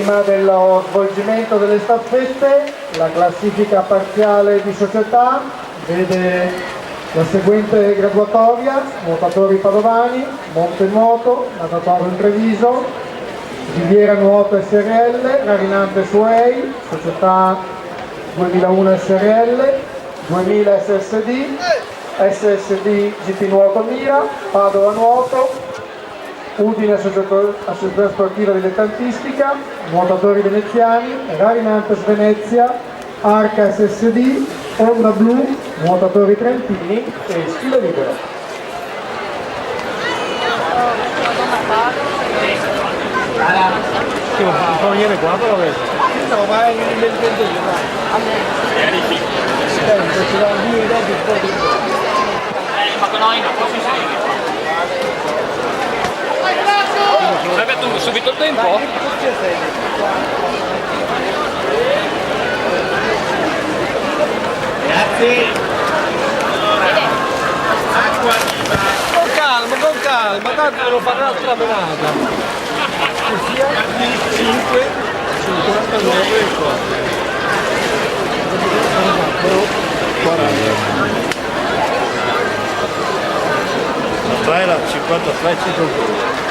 Prima dello svolgimento delle staffette, la classifica parziale di società vede la seguente graduatoria: nuotatori padovani, Monte Nuoto, Natatorio in Treviso, Riviera Nuoto SRL, Rarinante Suei, società 2001 SRL, 2000 SSD, SSD GP Nuoto Mira, Padova Nuoto, Udine Società Sportiva Dilettantistica, Nuotatori Veneziani, Rarinantes Venezia, Arca SSD, Onda Blu, Nuotatori Trentini e Stile Libero. Non viene qua però questo? No, ma è il vento io, Ma con noi no, così sei. Avete subito il tempo? Grazie. Con calma, tanto devo fare un'altra menata. Ossia 5, 59 e 40. Fai la 53 e 52.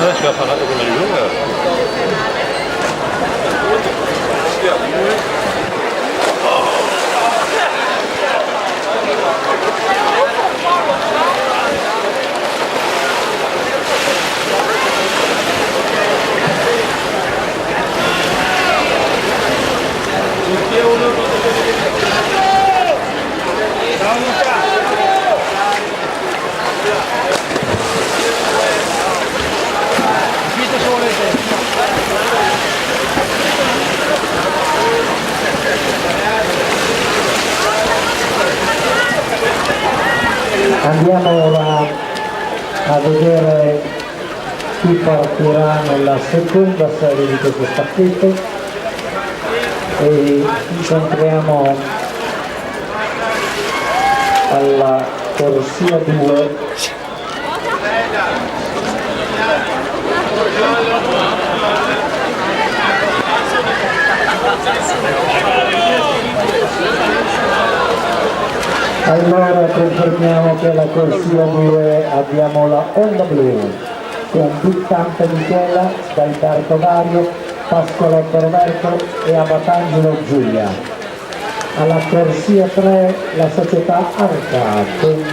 Adesso ha parlato con il numero. Andiamo ora a vedere chi partirà nella seconda serie di queste staffette e incontriamo alla corsia 2 Allora confermiamo che alla corsia 2 abbiamo la Onda Blu con Bittante Michela, Scalberto Dario, Pascoletto Roberto e Abatangelo Giulia. Alla corsia 3 la società Arca con